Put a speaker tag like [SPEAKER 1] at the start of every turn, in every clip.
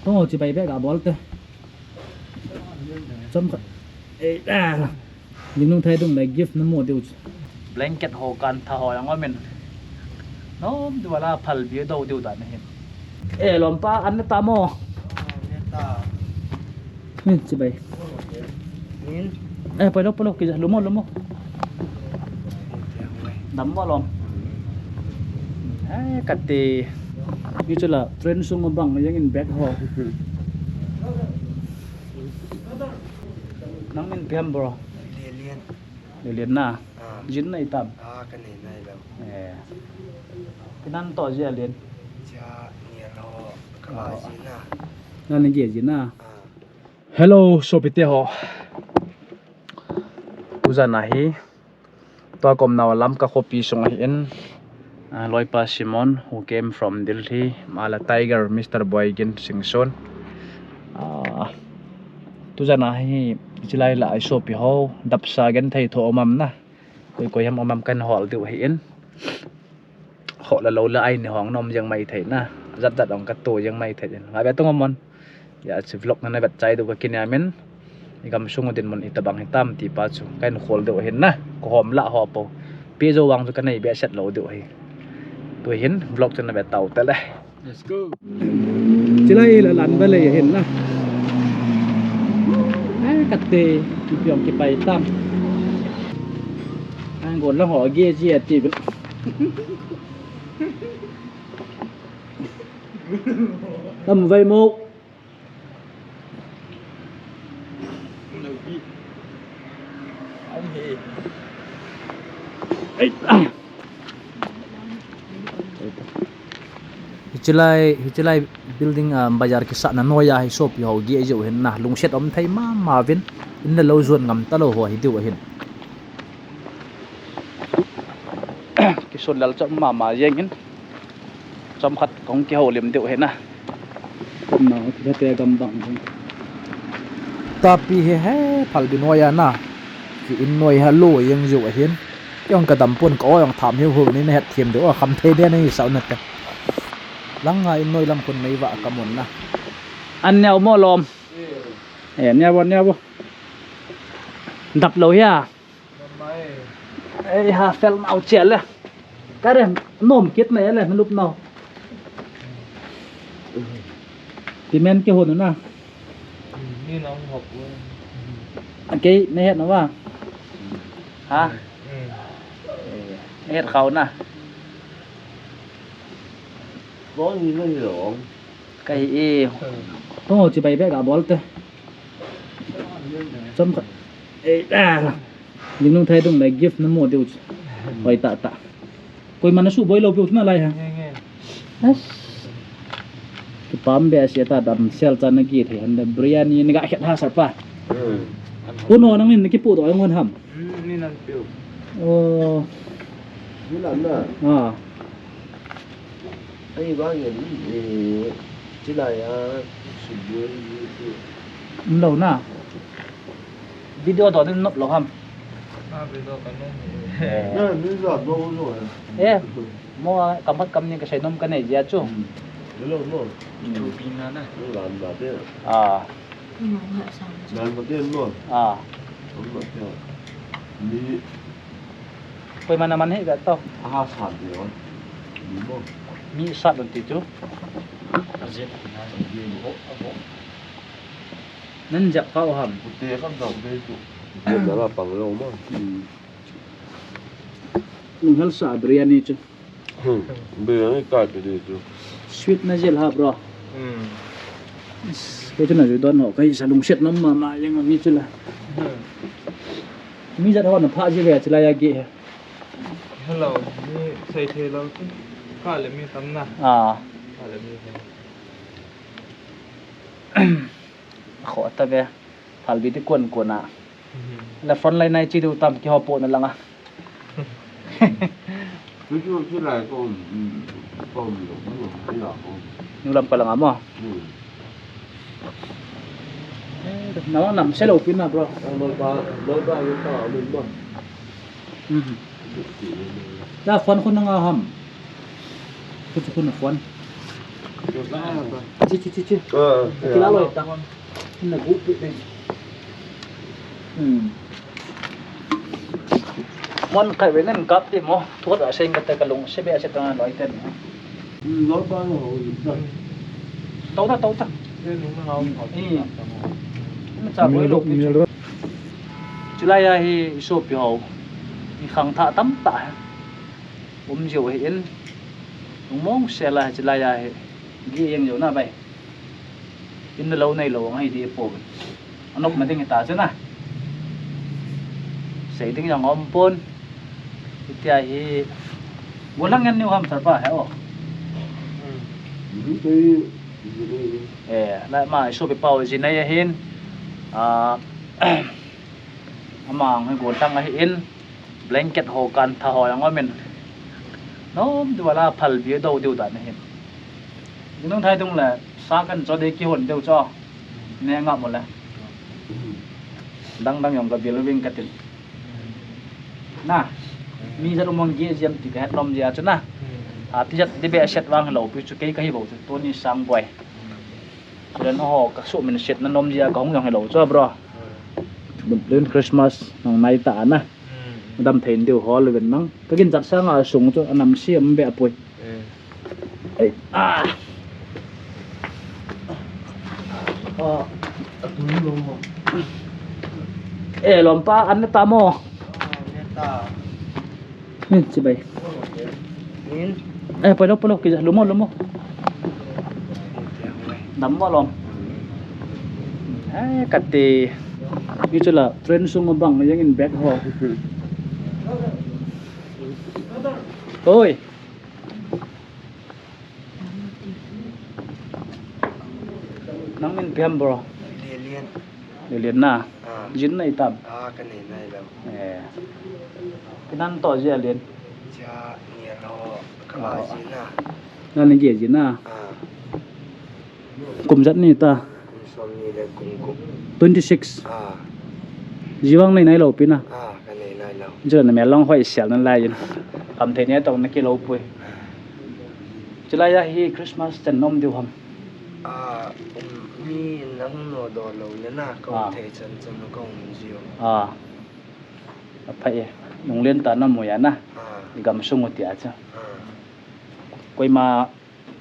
[SPEAKER 1] Tôi chỉ bày bé cả bó tê chấm ê đà nhưng nung thay đông này gift nó mua điều blanket hồ can thà hỏi anh mình nó đùa là phật bia đâu điều đó này ê lom pa ăn ta mò chỉ bày ê phải đâu kia lúm mò đắm vào lom cắt tì như chứ là trend sung bằng bằng yang in back ho nang min pem bro liền na jin này tam
[SPEAKER 2] cái này đâu
[SPEAKER 1] cái nan to gì liền
[SPEAKER 2] cha nhiều lo cái bài gì na
[SPEAKER 1] nan gì jin na hello sopite ho uza nahi to kom naw lam ka copy song in Loipa Simon who came from Delhi mala tiger Mr. Boygin Singson tu jana hi chilai la sopi ho dapsa gen thai tho omam na koi ham omam kan hol tu hi in ho la lo la ai ni hong nom yang mai thai na zat zat ong ka to yang mai thai ma be tong mon ya chi vlog na bet chai du ka kinyamen igam sungo din mon itabang hitam ti pa chu kan khol do hin na ko hom la ho po pe zo wang chu kan nei be set lo do hi tôi hiến vlog cho nó về tàu tới đây. Let's go. Chỉ đây là lặn bên này hiến na. Cắt tê chụp cái bài tam. Anh còn là họ ghê gì thì tầm vây một. Hichilai building bazar ki sa na noya hi shop yo gi jo hin na lungset om thai ma marvin in the low zone ngam talo ho hi diu hin ki son lal chom ma yeng hin chom khat kong ki ho lim diu hin na na ki te gam bang tapi he phal bi noya na ki in noi ha lo yeng jo hin yong ka dam pon ko yong tham hiu hu ni na het thiem do kham the de ni sau na ta lăng ngay nôi làm con mấy vợ cả muốn na ăn nhau mò lòm nhau bon đập lối à ha fel màu chè lên cái này nôm kết này là lúc nào thì men cái hồn nó na
[SPEAKER 2] như nó học
[SPEAKER 1] cái này hết nó vào hả hết khẩu nè
[SPEAKER 2] có như nó lộn
[SPEAKER 1] cái y tôi chỉ bày bé cả bó tê chấm ê đà nhưng nung thay đông này gift nó mua điều vậy tạ coi mà nó sụp bôi lâu biểu chúng nó lại hả cái pam bé sẽ ta đầm sel chân nó kia thì hắn biryani nó gãi khét ha sạch pa cô nó năng lên cái bộ đó ngon hầm
[SPEAKER 2] như năng biểu
[SPEAKER 1] ô
[SPEAKER 2] như làm nè anh bao nhiêu thì chỉ là sử dụng
[SPEAKER 1] lâu na video đó nên nộp lâu hầm
[SPEAKER 2] video cái nó nó giọt lâu rồi
[SPEAKER 1] mua cầm những cái sấy nôm cái này gì chứ
[SPEAKER 2] lâu rồi chụp pin nè làm vào thế làm vào thế luôn làm vào thế đi
[SPEAKER 1] quay mana mana hết vậy
[SPEAKER 2] sản gì rồi đúng không
[SPEAKER 1] mi sát đồng tí chú nên dẹp phao hầm
[SPEAKER 2] tê không dòng đây chú đó là bằng lâu mà
[SPEAKER 1] nung hal sa biryani chú
[SPEAKER 2] biryani cài cái gì chú
[SPEAKER 1] sweet na gel ha bro cái chỗ này rồi đón họ cái sa lung set nó mà nhưng mà mi chú là mi rất họ nó pha gì vậy chú là gì
[SPEAKER 2] hello mi say thế lâu chứ phải là mi tắm nè phải là mi
[SPEAKER 1] khó ta về phải bị cái quần à là front line này chỉ đầu tầm cái hộp bộ nó lăng à
[SPEAKER 2] chứ lại con
[SPEAKER 1] nhưng làm cái lăng ám à nó nằm xe đầu pin nào bro
[SPEAKER 2] lôi ba cái tàu mình mà
[SPEAKER 1] đã phun con năng hầm phun là phun Ci. Kilalo ita. Nagupit din. Mon kai wenen kap ti mo thot a seng kata kalung sebe ase tang loi ten.
[SPEAKER 3] Lo ba no.
[SPEAKER 1] Tau ta.
[SPEAKER 2] Yan yung nangawin ko.
[SPEAKER 1] Nó chả có lục chú lai hi số biểu hi khang thạ tắm tạ diều hiện mong xe là chú lai hi ghi anh nhiều na vậy in lâu này lâu hay đi phố anh ông mà tiếng người ta chứ na xây tiếng dòng om pôn thì hi muốn lăng ngăn nhiều ham thật phải không lại mà số bị bao gì này hin amang hay gồn tăng hin blanket hồ can thà hỏi ang mình nó thì là phal bia đâu tiêu đạn hin nhưng nó thấy đúng là xa cần cho đi kia hồn tiêu cho nè ngậm một là đang dùng cái bia living cái tiền na mi ra mong gie diam thì cái nom dia chứ na thì chắc đi bè set vang lâu puis cái bảo tôi ni sang boy dan ho các số mình set na nom dia có không lâu cho bro đến Christmas nong nay ta na đâm thèn điều ho lên nắng cái kinh giặt sang ở súng cho nằm xiêm bẹ bụi lom pa ăn ta mo chị bay pelok kìa lumo nắm vào lom cắt tì như cho là trend sung bằng nó in back ho ôi nắng in pem bro liền na dính này tầm
[SPEAKER 3] cái này đâu
[SPEAKER 1] cái năng tỏ gì liền
[SPEAKER 3] cha nhiều lo cái gì na
[SPEAKER 1] nan là gì na cùng dẫn này ta
[SPEAKER 3] som ni le cùng
[SPEAKER 1] 26 jiwang này lâu pina
[SPEAKER 3] cái này lâu
[SPEAKER 1] giờ này mẹ long hoài xẻo nên lại cầm thấy nhé tàu nó kia lâu pui chỉ là hi Christmas chân nom điều hầm
[SPEAKER 3] mi nắng nọ đỏ lâu nên là câu thể chân nó câu nhiều
[SPEAKER 1] phải nông liên ta nó mùi na gam sung một tiệt chứ quay mà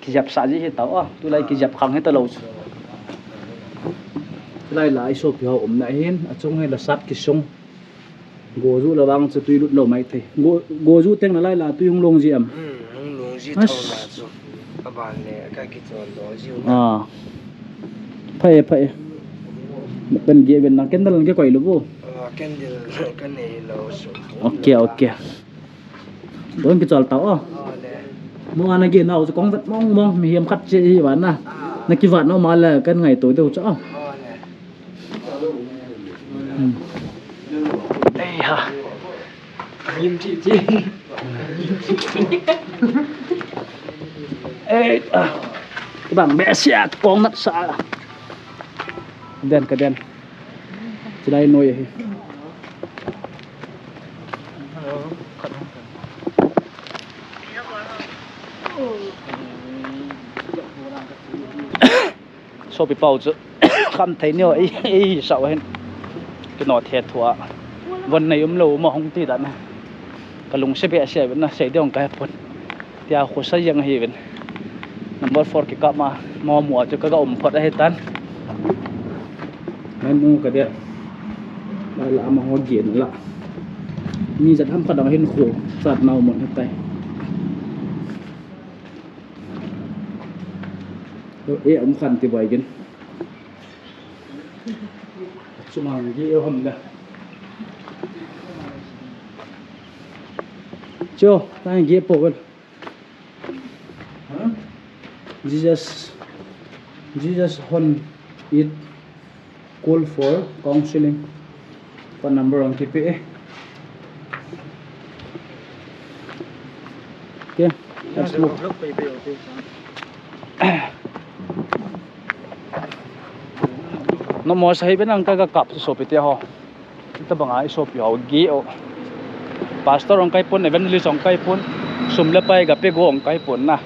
[SPEAKER 1] khi dập xả gì hết tao tôi lại khi dập khăng hết tao lâu lại lại số phiếu ổn lại hen trong hay là sát cái sung gỗ rú là băng cho tôi lút lâu mấy thì gỗ rú tên là lại là tôi không lông gì em
[SPEAKER 3] không lông gì thâu là chú các bạn này cái tròn đó chứ
[SPEAKER 1] phải bên kia bên nào cái đó là cái quầy luôn vô
[SPEAKER 3] cái này lâu
[SPEAKER 1] ok đối cái tròn tàu mua anh kia nào cho con vật mong mình hiểm khát gì vậy na nó cái vật nó mà là cái ngày tối đâu cho đây hả nhìn chị ê cái bảng mẹ xe con nát xa cái đèn chỉ đây nồi số bị bao chứ không thấy nhiều ấy sợ hết cái nọ thiệt thuaวันnày lâu mà không tí đạn cái lùng xe bẹ xe bên nó xe đi cái phun thì khó xây dựng gì bên number 4 cái cặp mà mua cho cái phật hết tan nên cái đấy là mà họ diễn là miจะทำขนมเห็นโขสัตว์เน่าหมดให้ไปông khăn thì vậykin sumang gi hom da cho tang gi po gal Jesus hon it call for counseling phone number on KPA okay let's move nó mò say bên ang cái cặp số bị tiêu ho, kita bangai số bị ho gio, pastor ông cái pun evangelist ông cái pun, sumle pai gape go ông cái pun na,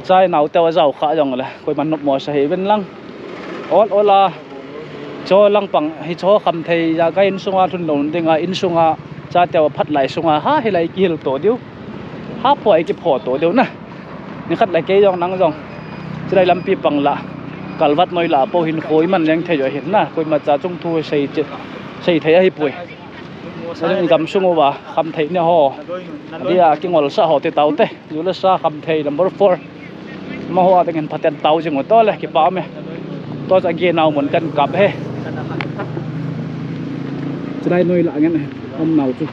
[SPEAKER 1] chai nau te wa zau kha jong la koi man nop mo sa he ben lang ol ola cho lang pang hi cho kham thei ya ga in sunga thun lon dinga in sunga cha te wa phat lai sunga ha hi lai kil to diu ha phoi ki pho to diu na ni khat lai ke jong nang jong chai lam pi pang la kalwat noi la po hin khoi man yang thei jo hin na koi ma cha chung thu sei thei hi pui nên cầm sung và khăm thầy nè ho đi à cái ngồi sa ho thì tàu te dù là sa khăm thầy number 4 mà ho thì ngân phát triển tàu chừng một to là cái bao mẹ to sẽ kia nào muốn cần cặp he đây nuôi lại nghe này hôm nào chứ